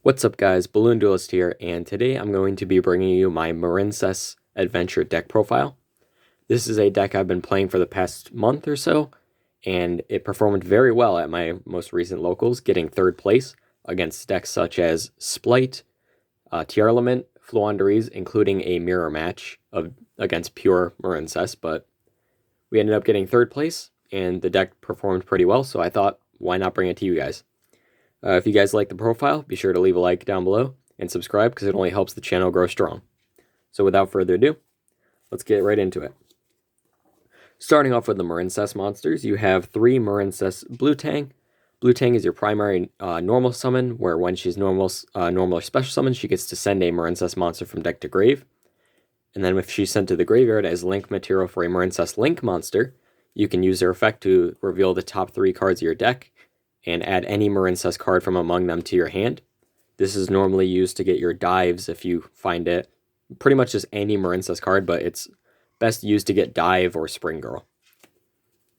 What's up guys, Balloon Duelist here, and today I'm going to be bringing you my Marincess Adventure deck profile. This is a deck I've been playing for the past month or so, and it performed very well at my most recent locals, getting third place against decks such as Sprite, Tearlaments, floowandereeze, including a mirror match against pure Marincess, but we ended up getting third place, and the deck performed pretty well, so I thought, why not bring it to you guys? If you guys like the profile, be sure to leave a like down below and subscribe because it only helps the channel grow strong. So without further ado, let's get right into it. Starting off with the Marincess monsters, you have 3 Marincess Blue Tang. Blue Tang is your primary normal summon, where when she's normal or special summon, she gets to send a Marincess monster from deck to grave. And then if she's sent to the graveyard as link material for a Marincess Link monster, you can use her effect to reveal the top 3 cards of your deck and add any Marincess card from among them to your hand. This is normally used to get your dives if you find it. Pretty much just any Marincess card, but it's best used to get Dive or Spring Girl.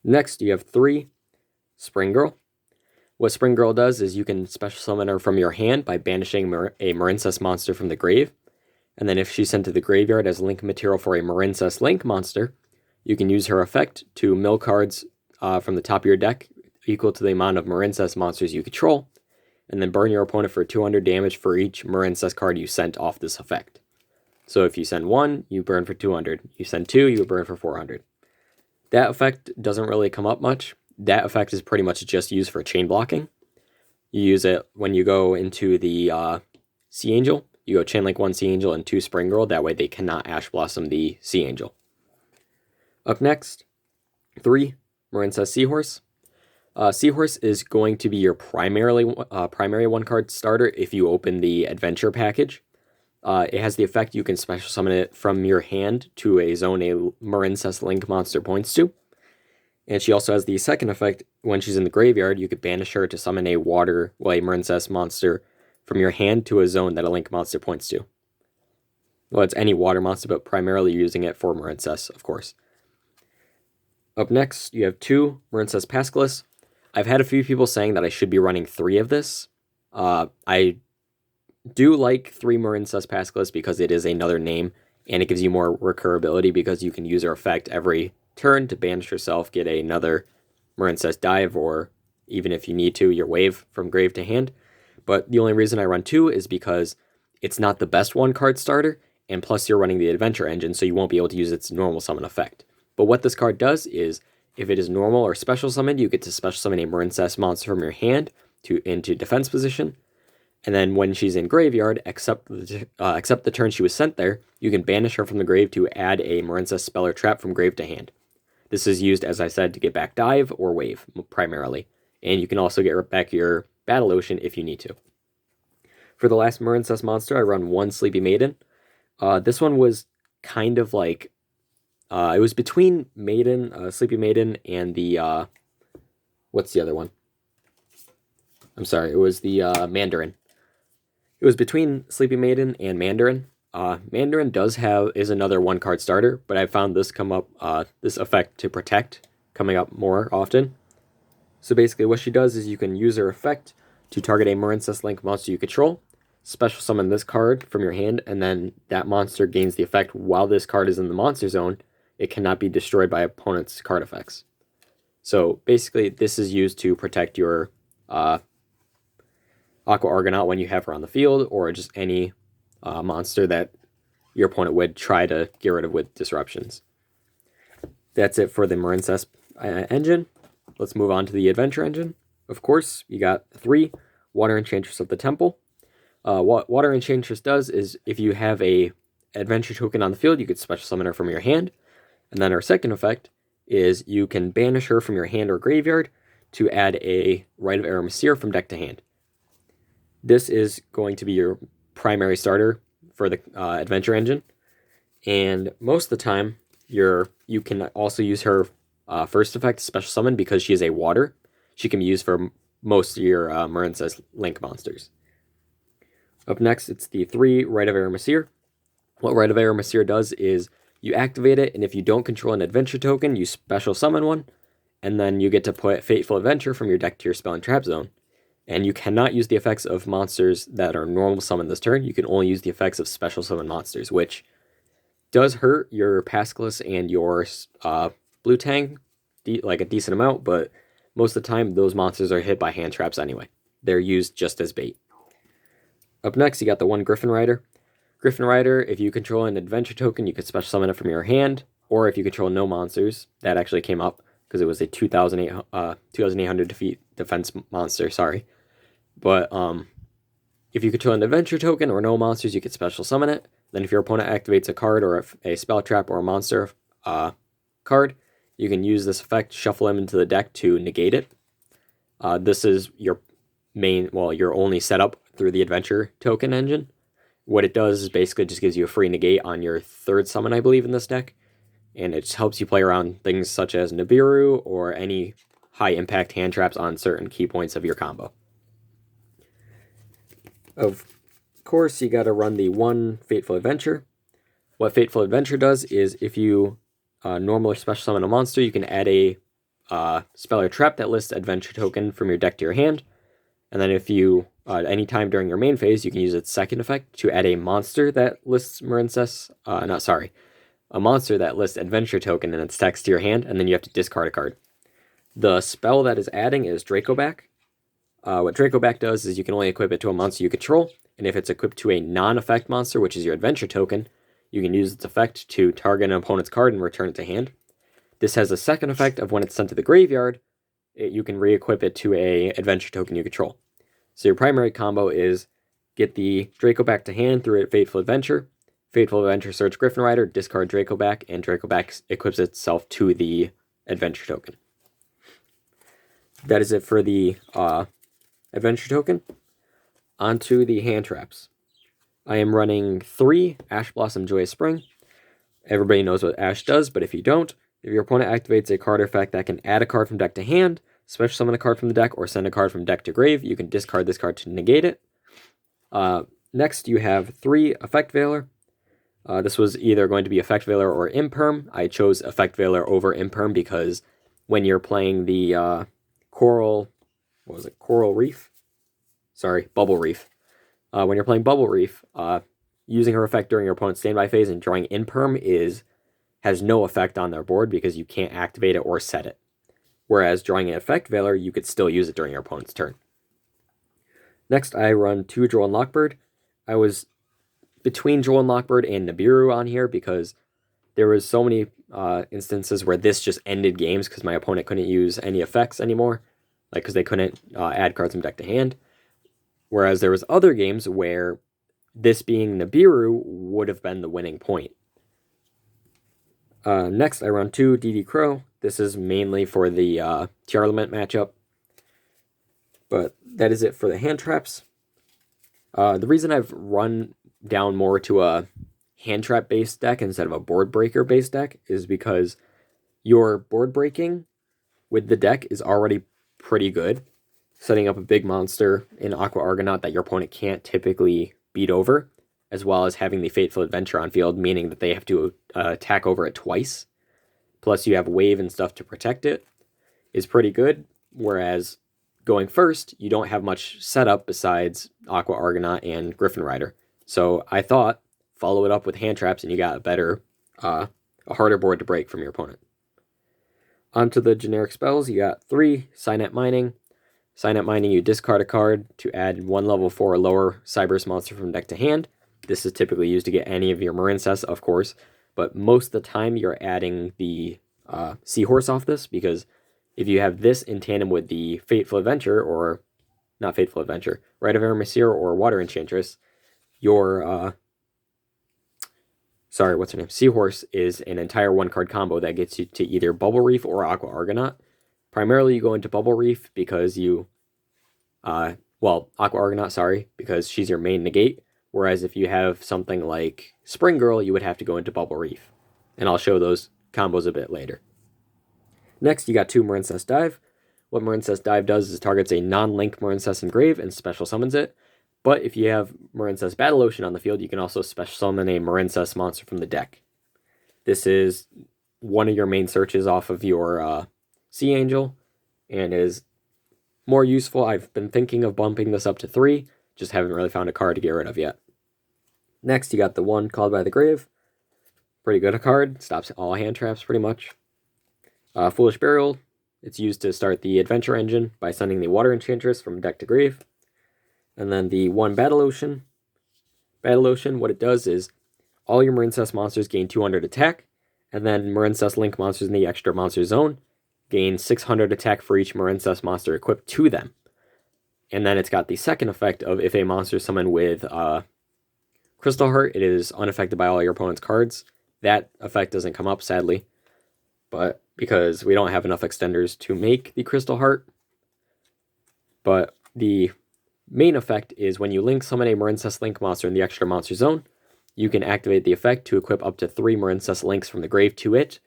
Next, you have 3 Spring Girl. What Spring Girl does is you can special summon her from your hand by banishing a Marincess monster from the grave. And then if she's sent to the graveyard as link material for a Marincess Link monster, you can use her effect to mill cards from the top of your deck equal to the amount of Marincess monsters you control, and then burn your opponent for 200 damage for each Marincess card you sent off this effect. So if you send 1, you burn for 200. You send 2, you burn for 400. That effect doesn't really come up much. That effect is pretty much just used for chain blocking. You use it when you go into the Sea Angel. You go chain link 1 Sea Angel and 2 Spring Girl. That way they cannot Ash Blossom the Sea Angel. Up next, 3 Marincess Seahorse. Seahorse is going to be your primary 1-card starter if you open the Adventure package. It has the effect you can special summon it from your hand to a zone a Marincess Link monster points to. And she also has the second effect, when she's in the graveyard, you could banish her to summon a Marincess monster from your hand to a zone that a Link monster points to. Well, it's any water monster, but primarily using it for Marincess, of course. Up next, you have 2 Marincess Pascalis. I've had a few people saying that I should be running 3 of this. I do like 3 Marincess Pascalis because it is another name, and it gives you more recurability because you can use her effect every turn to banish yourself, get another Marincess dive, or even if you need to, your wave from grave to hand. But the only reason I run 2 is because it's not the best 1-card starter, and plus you're running the Adventure engine, so you won't be able to use its normal summon effect. But what this card does is, if it is normal or special summoned, you get to special summon a Marincess monster from your hand into defense position. And then when she's in graveyard, except the turn she was sent there, you can banish her from the grave to add a Marincess spell or trap from grave to hand. This is used, as I said, to get back dive or wave, primarily. And you can also get back your Battle Ocean if you need to. For the last Marincess monster, I run 1 Sleepy Maiden. This one was kind of like... it was between Sleepy Maiden, and the, what's the other one? I'm sorry, it was the Mandarin. It was between Sleepy Maiden and Mandarin. Mandarin is another 1-card starter, but I found this this effect to protect coming up more often. So basically what she does is you can use her effect to target a Marincess Link monster you control, special summon this card from your hand, and then that monster gains the effect while this card is in the monster zone. It cannot be destroyed by opponent's card effects. So basically, this is used to protect your Aqua Argonaut when you have her on the field, or just any monster that your opponent would try to get rid of with disruptions. That's it for the Marincess engine. Let's move on to the Adventure engine. Of course, you got 3 Water Enchantress of the Temple. What Water Enchantress does is, if you have a Adventure token on the field, you could special summon her from your hand. And then our second effect is you can banish her from your hand or graveyard to add a Rite of Aramesir from deck to hand. This is going to be your primary starter for the Adventure engine. And most of the time, you can also use her first effect, Special Summon, because she is a water. She can be used for most of your Marincess Link monsters. Up next, it's the 3 Rite of Aramesir. What Rite of Aramesir does is, you activate it, and if you don't control an Adventure token, you special summon one, and then you get to put Fateful Adventure from your deck to your spell and trap zone. And you cannot use the effects of monsters that are normal summon this turn. You can only use the effects of special summon monsters, which does hurt your Pascalis and your Blue Tang like a decent amount, but most of the time those monsters are hit by hand traps anyway. They're used just as bait. Up next, you got the one Griffin Rider. Griffin Rider, if you control an adventure token, you can special summon it from your hand, or if you control no monsters, that actually came up because it was a 2,800 defense monster, sorry. But if you control an adventure token or no monsters, you can special summon it. Then if your opponent activates a card or a spell trap or a monster card, you can use this effect, shuffle him into the deck to negate it. This is your your only setup through the adventure token engine. What it does is basically just gives you a free negate on your third summon, I believe, in this deck. And it just helps you play around things such as Nibiru or any high impact hand traps on certain key points of your combo. Of course, you got to run the one Fateful Adventure. What Fateful Adventure does is if you normally special summon a monster, you can add a spell or trap that lists adventure token from your deck to your hand. And then if you, anytime during your main phase, you can use its second effect to add a monster that lists Marincess, a monster that lists adventure token in its text to your hand, and then you have to discard a card. The spell that is adding is Dracoback. What Dracoback does is you can only equip it to a monster you control, and if it's equipped to a non-effect monster, which is your adventure token, you can use its effect to target an opponent's card and return it to hand. This has a second effect of when it's sent to the graveyard, you can re-equip it to a adventure token you control. So your primary combo is get the Dracoback to hand through a Fateful Adventure. Fateful Adventure search Griffin Rider, discard Dracoback, and Dracoback equips itself to the adventure token. That is it for the adventure token. Onto the hand traps. I am running 3 Ash Blossom Joyous Spring. Everybody knows what Ash does, but if you don't, if your opponent activates a card effect that can add a card from deck to hand, special summon a card from the deck, or send a card from deck to grave, you can discard this card to negate it. Next, you have 3 Effect Veiler. This was either going to be Effect Veiler or Imperm. I chose Effect Veiler over Imperm because when you're playing the Coral Reef? Sorry, Bubble Reef. When you're playing Bubble Reef, using her effect during your opponent's standby phase and drawing Imperm has no effect on their board because you can't activate it or set it. Whereas drawing an Effect Veiler, you could still use it during your opponent's turn. Next, I run 2 Droll and Lockbird. I was between Droll and Lockbird and Nibiru on here because there was so many instances where this just ended games because my opponent couldn't use any effects anymore, like because they couldn't add cards from deck to hand. Whereas there was other games where this being Nibiru would have been the winning point. Next, I run 2 DD Crow. This is mainly for the tearlament matchup. But that is it for the hand traps. The reason I've run down more to a hand trap based deck instead of a board breaker based deck is because your board breaking with the deck is already pretty good. Setting up a big monster in Aqua Argonaut that your opponent can't typically beat over, as well as having the Fateful Adventure on field, meaning that they have to attack over it twice. Plus you have wave and stuff to protect it, is pretty good. Whereas going first, you don't have much setup besides Aqua Argonaut and Griffin Rider. So I thought, follow it up with hand traps and you got a better, a harder board to break from your opponent. Onto the generic spells, you got 3 Signet Mining. Signet Mining, you discard a card to add 1 level 4 or lower Cyberse monster from deck to hand. This is typically used to get any of your Marincess, of course, but most of the time you're adding the Seahorse off this, because if you have this in tandem with the Fateful Adventure, or not Fateful Adventure, Rite of Aramasir or Water Enchantress, your Seahorse is an entire 1-card combo that gets you to either Bubble Reef or Aqua Argonaut. Primarily, you go into Bubble Reef because you, Aqua Argonaut, sorry, because she's your main negate. Whereas if you have something like Spring Girl, you would have to go into Bubble Reef. And I'll show those combos a bit later. Next, you got 2 Marincess Dive. What Marincess Dive does is targets a non-link Marincess Engrave and special summons it. But if you have Marincess Battle Ocean on the field, you can also special summon a Marincess monster from the deck. This is one of your main searches off of your Sea Angel, and is more useful. I've been thinking of bumping this up to 3, just haven't really found a card to get rid of yet. Next, you got the 1 Called by the Grave. Pretty good a card, stops all hand traps pretty much. Foolish Burial, it's used to start the adventure engine by sending the water enchantress from deck to grave. And then the 1 Battle Ocean. Battle Ocean, what it does is all your Marincess monsters gain 200 attack, and then Marincess Link monsters in the extra monster zone gain 600 attack for each Marincess monster equipped to them. And then it's got the second effect of if a monster is summoned with Crystal Heart, it is unaffected by all your opponent's cards. That effect doesn't come up, sadly, but because we don't have enough extenders to make the Crystal Heart. But the main effect is when you link summon a Marincess Link monster in the extra monster zone, you can activate the effect to equip up to 3 Marincess Links from the grave to it,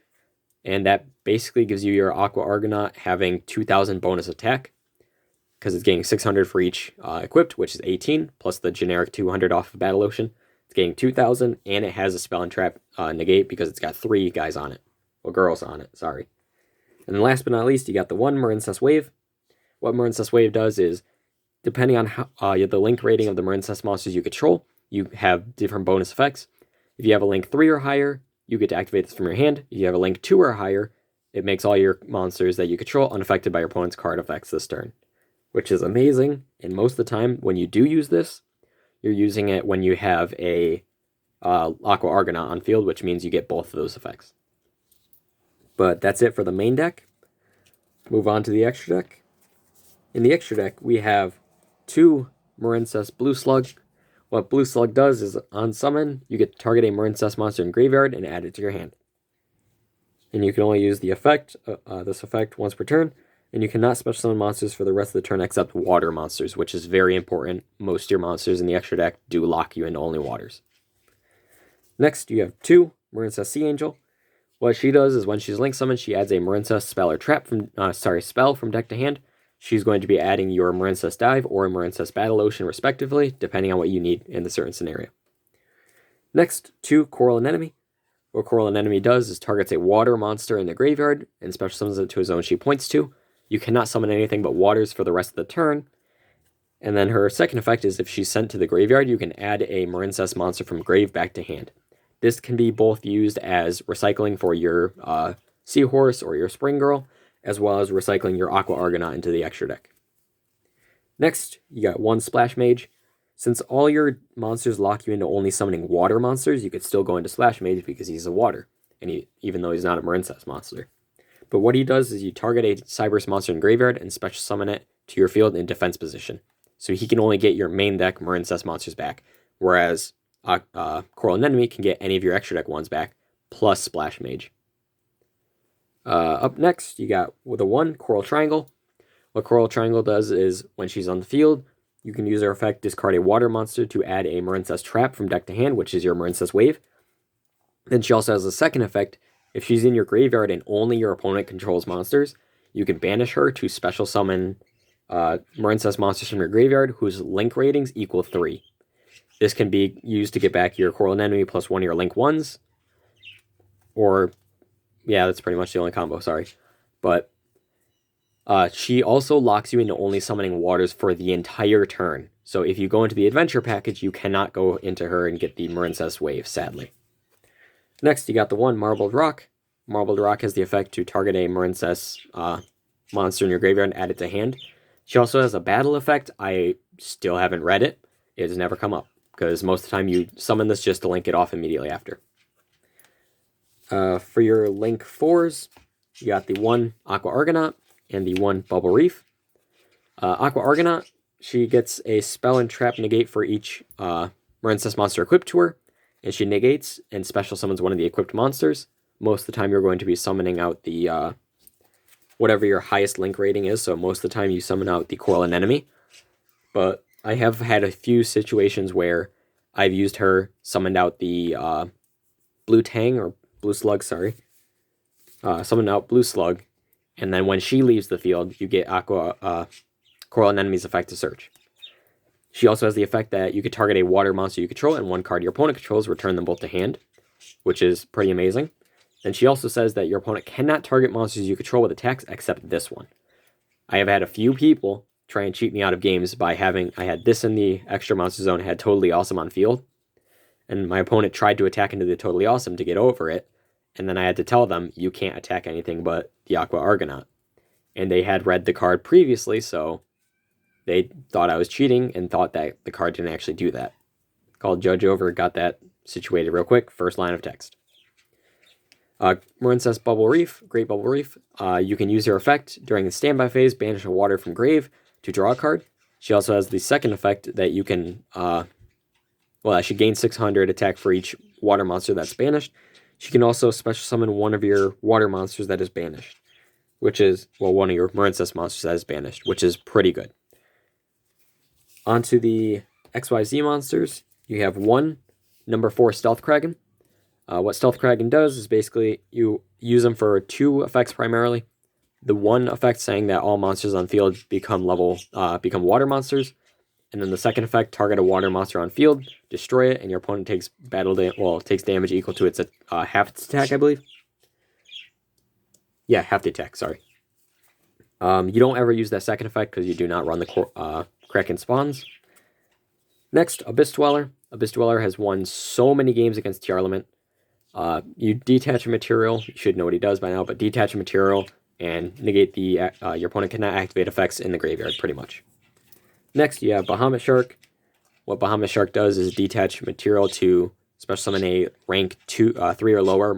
and that basically gives you your Aqua Argonaut having 2,000 bonus attack, because it's getting 600 for each equipped, which is 18, plus the generic 200 off of Battle Ocean. It's getting 2,000, and it has a spell and trap negate because it's got 3 guys on it. Well, girls on it, sorry. And then last but not least, you got the 1 Marincess Wave. What Marincess Wave does is, depending on how, the link rating of the Marincess monsters you control, you have different bonus effects. If you have a link 3 or higher, you get to activate this from your hand. If you have a link 2 or higher, it makes all your monsters that you control unaffected by your opponent's card effects this turn, which is amazing. And most of the time, when you do use this, you're using it when you have a Aqua Argonaut on field, which means you get both of those effects. But that's it for the main deck. Move on to the extra deck. In the extra deck, we have 2 Marincess Blue Slug. What Blue Slug does is, on summon, you get to target a Marincess monster in graveyard and add it to your hand. And you can only use the effect, this effect, once per turn, and you cannot special summon monsters for the rest of the turn except water monsters, which is very important. Most of your monsters in the extra deck do lock you into only waters. Next, you have 2 Marincess Sea Angel. What she does is when she's link summoned, she adds a Marincess spell or trap from spell from deck to hand. She's going to be adding your Marincess Dive or Marincess Battle Ocean respectively, depending on what you need in the certain scenario. Next, 2 Coral Anemone. What Coral Anemone does is targets a water monster in the graveyard and special summons it to a zone she points to. You cannot summon anything but waters for the rest of the turn. And then her second effect is if she's sent to the graveyard, you can add a Marincess monster from grave back to hand. This can be both used as recycling for your Seahorse or your Spring Girl, as well as recycling your Aqua Argonaut into the extra deck. Next, you got 1 Splash Mage. Since all your monsters lock you into only summoning water monsters, you could still go into Splash Mage because he's a water, and even though he's not a Marincess monster. But what he does is you target a Cyberse monster in graveyard and special summon it to your field in defense position. So he can only get your main deck Marincess monsters back, whereas Coral Anemone can get any of your extra deck ones back, plus Splash Mage. Up next, you got with a 1 Coral Triangle. What Coral Triangle does is when she's on the field, you can use her effect, discard a water monster to add a Marincess Trap from deck to hand, which is your Marincess Wave. Then she also has a second effect. If she's in your graveyard and only your opponent controls monsters, you can banish her to special summon Marincess monsters from your graveyard whose link ratings equal 3. This can be used to get back your Coral Anemone plus 1 of your link 1s. Or, yeah, that's pretty much the only combo, sorry. But she also locks you into only summoning waters for the entire turn. So if you go into the adventure package, you cannot go into her and get the Marincess Wave, sadly. Next, you got the 1 Marbled Rock. Marbled Rock has the effect to target a Marincess monster in your graveyard and add it to hand. She also has a battle effect. I still haven't read it. It has never come up, because most of the time you summon this just to link it off immediately after. For your link 4s, you got the 1 Aqua Argonaut and the 1 Bubble Reef. Aqua Argonaut, she gets a spell and trap negate for each Marincess monster equipped to her, and she negates and special summons one of the equipped monsters. Most of the time you're going to be summoning out the whatever your highest link rating is, so most of the time you summon out the Coral Anemone. But I have had a few situations where I've used her, summoned out the Blue Tang, or Blue Slug, sorry. Summoned out Blue Slug, and then when she leaves the field, you get Coral Anemone's effect to search. She also has the effect that you could target a water monster you control and 1 card your opponent controls, return them both to hand, which is pretty amazing. And she also says that your opponent cannot target monsters you control with attacks except this one. I have had a few people try and cheat me out of games by I had this in the extra monster zone, had Totally Awesome on field, and my opponent tried to attack into the Totally Awesome to get over it, and then I had to tell them, you can't attack anything but the Aqua Argonaut. And they had read the card previously, so they thought I was cheating and thought that the card didn't actually do that. Called Judge over, got that situated real quick. First line of text. Marincess Bubble Reef, Great Bubble Reef. You can use her effect during the standby phase, banish a water from grave to draw a card. She also has the second effect that you can, that she gains 600 attack for each water monster that's banished. She can also special summon one of your water monsters that is banished, which is, one of your Marincess monsters that is banished, which is pretty good. Onto the XYZ monsters, you have one, number 4 Stealth Kraken. What Stealth Kraken does is basically you use them for 2 effects primarily. The one effect saying that all monsters on field become become water monsters, and then the second effect, target a water monster on field, destroy it, and your opponent takes takes damage equal to its half its attack, I believe. Yeah, half the attack. Sorry. You don't ever use that second effect because you do not run the Kraken spawns. Next, Abyss Dweller. Abyss Dweller has won so many games against tearlaments. You detach a material. You should know what he does by now, but detach a material and negate the your opponent cannot activate effects in the graveyard, pretty much. Next, you have Bahamut Shark. What Bahamut Shark does is detach material to special summon a rank 3 or lower.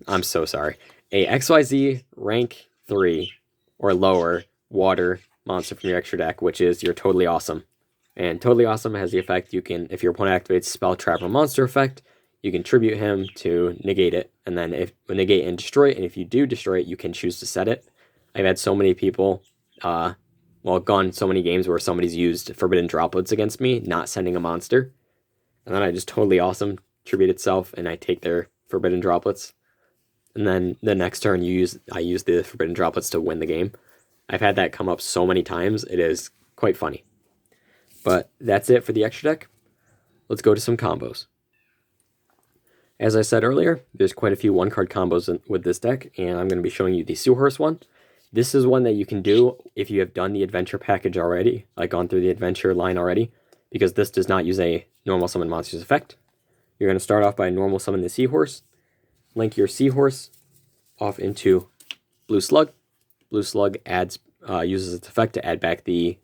I'm so sorry. A XYZ rank 3 or lower water monster from your extra deck, which is your Totally Awesome. And Totally Awesome has the effect you can, if your opponent activates Spell, Trap, or Monster effect, you can tribute him to negate it, and then negate and destroy it, and if you do destroy it, you can choose to set it. I've had so many people, gone so many games where somebody's used Forbidden Droplets against me, not sending a monster, and then I just Totally Awesome tribute itself, and I take their Forbidden Droplets, and then the next turn I use the Forbidden Droplets to win the game. I've had that come up so many times, it is quite funny. But that's it for the extra deck. Let's go to some combos. As I said earlier, there's quite a few one-card combos with this deck, and I'm going to be showing you the Seahorse one. This is one that you can do if you have done the adventure package already, like gone through the adventure line already, because this does not use a normal summon monsters effect. You're going to start off by normal summon the Seahorse, link your Seahorse off into Blue Slug. Blue Slug uses its effect to add back the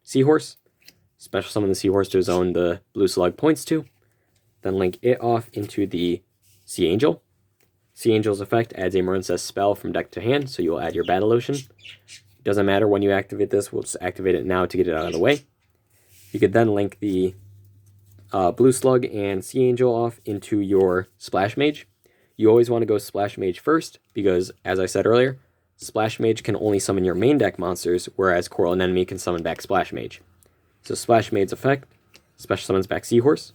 Seahorse. Special summon the Seahorse to zone the Blue Slug points to. Then link it off into the Sea Angel. Sea Angel's effect adds a Marincess spell from deck to hand, so you'll add your Battle Ocean. Doesn't matter when you activate this, we'll just activate it now to get it out of the way. You could then link the Blue Slug and Sea Angel off into your Splash Mage. You always want to go Splash Mage first, because, as I said earlier, Splash Mage can only summon your main deck monsters, whereas Coral Anemone can summon back Splash Mage. So Splash Mage's effect special summons back Seahorse.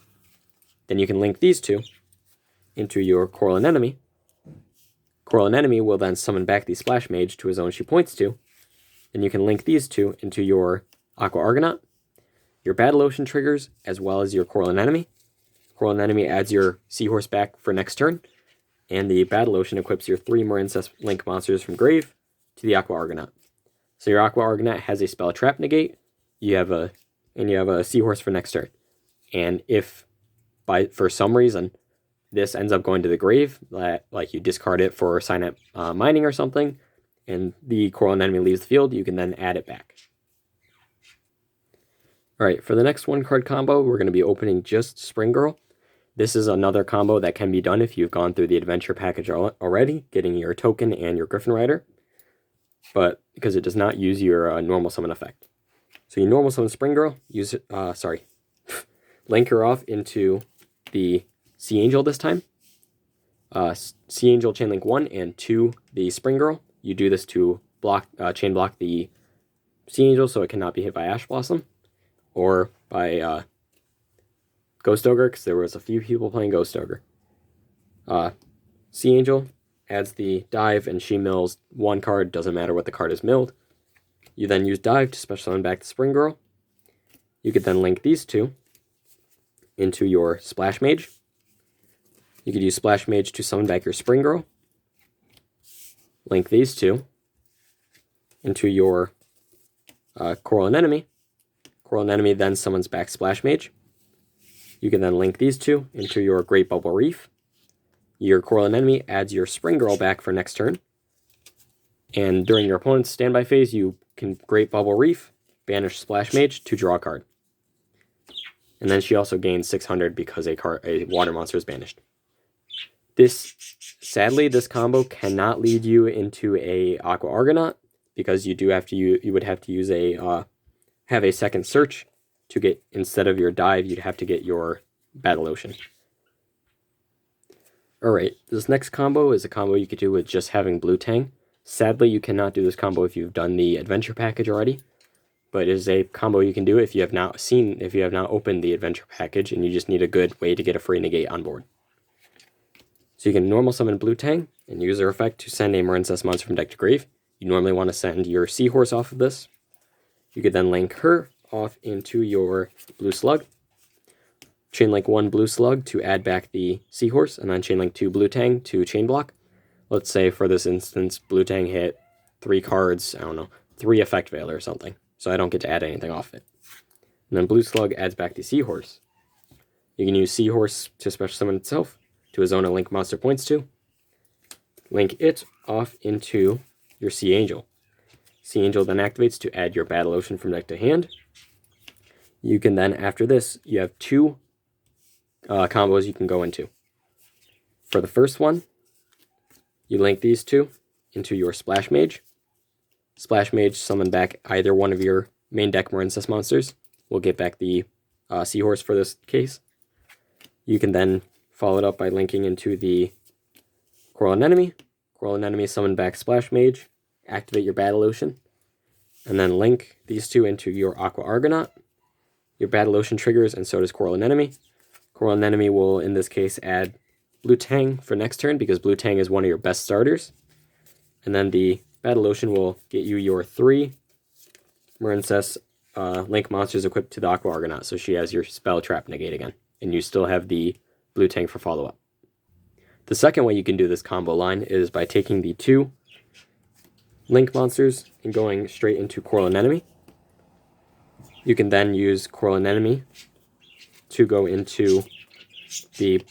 Then you can link these two into your Coral Anemone. Coral Anemone will then summon back the Splash Mage to a zone she points to. Then you can link these two into your Aqua Argonaut, your Battle Ocean triggers, as well as your Coral Anemone. Coral Anemone adds your Seahorse back for next turn, and the Battle Ocean equips your 3 Marincess Link monsters from Grave to the Aqua Argonaut. So your Aqua Argonaut has a Spell Trap negate, you have a Seahorse for next turn. And if for some reason this ends up going to the grave, like you discard it for Signet Mining or something, and the Coral Anemone leaves the field, you can then add it back. Alright, for the next one-card combo, we're going to be opening just Spring Girl. This is another combo that can be done if you've gone through the adventure package already, getting your token and your Griffin Rider, but because it does not use your normal summon effect. So you normal summon Spring Girl, link her off into the Sea Angel this time. Sea Angel chain link 1 and 2 the Spring Girl. You do this to chain block the Sea Angel so it cannot be hit by Ash Blossom or by Ghost Ogre, because there was a few people playing Ghost Ogre. Sea Angel adds the dive and she mills 1 card, doesn't matter what the card is milled. You then use dive to special summon back the Spring Girl. You could then link these two into your Splash Mage. You could use Splash Mage to summon back your Spring Girl. link these two into your Coral Anemone. Coral Anemone then summons back Splash Mage. You can then link these two into your Great Bubble Reef. Your Coral Anemone adds your Spring Girl back for next turn. And during your opponent's standby phase, you can Great Bubble Reef, banish Splash Mage to draw a card. And then she also gains 600 because a water monster is banished. Sadly, this combo cannot lead you into a Aqua Argonaut because you would have to use have a second search to get, instead of your dive, you'd have to get your Battle Ocean. Alright, this next combo is a combo you could do with just having Blue Tang. Sadly, you cannot do this combo if you've done the adventure package already, but it is a combo you can do if you have not opened the adventure package and you just need a good way to get a free negate on board. So you can normal summon Blue Tang and use her effect to send a Marincess monster from deck to grave. You normally want to send your Seahorse off of this. You could then link her off into your Blue Slug. Chainlink 1 Blue Slug to add back the Seahorse, and then chainlink 2 Blue Tang to chain block. Let's say for this instance, Blue Tang hit 3 cards, 3 Effect Veil or something, so I don't get to add anything off it. And then Blue Slug adds back the Seahorse. You can use Seahorse to special summon itself to a zone and link monster points to. Link it off into your Sea Angel. Sea Angel then activates to add your Battle Ocean from deck to hand. You can then, after this, you have 2 combos you can go into. For the first one, you link these two into your Splash Mage. Splash Mage summon back either one of your main deck Marincess monsters. We'll get back the Seahorse for this case. You can then follow it up by linking into the Coral Anemone. Coral Anemone summon back Splash Mage, activate your Battle Ocean, and then link these two into your Aqua Argonaut. Your Battle Ocean triggers, and so does Coral Anemone. Coral Anemone will, in this case, add Blue Tang for next turn because Blue Tang is one of your best starters. And then the Battle Ocean will get you your 3 Marincess link monsters equipped to the Aqua Argonaut, so she has your Spell Trap negate again, and you still have the Blue Tang for follow-up. The second way you can do this combo line is by taking the 2 link monsters and going straight into Coral Anemone. You can then use Coral Anemone to go into the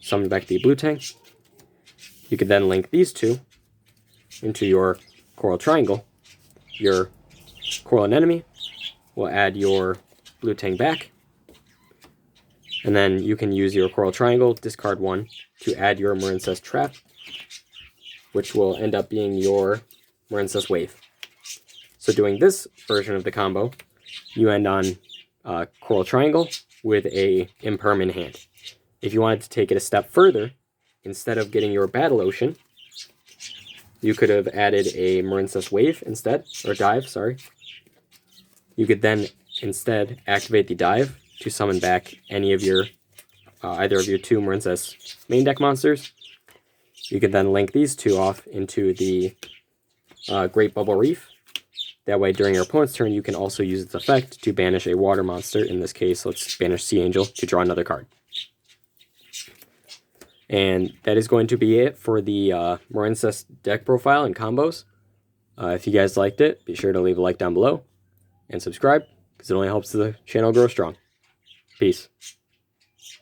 summon back the Blue Tang. You can then link these 2 into your Coral Triangle. Your Coral Anemone will add your Blue Tang back, and then you can use your Coral Triangle, discard 1, to add your Marincess Trap, which will end up being your Marincess Wave. So doing this version of the combo, you end on Coral Triangle with a Imperm in hand. If you wanted to take it a step further, instead of getting your Battle Ocean, you could have added a Marincess Wave instead, or Dive, sorry. You could then instead activate the Dive to summon back any of your, either of your 2 Marincess main deck monsters. You could then link these 2 off into the Great Bubble Reef. That way, during your opponent's turn, you can also use its effect to banish a water monster. In this case, let's banish Sea Angel to draw another card. And that is going to be it for the Marincess deck profile and combos. If you guys liked it, be sure to leave a like down below and subscribe, because it only helps the channel grow strong. Peace.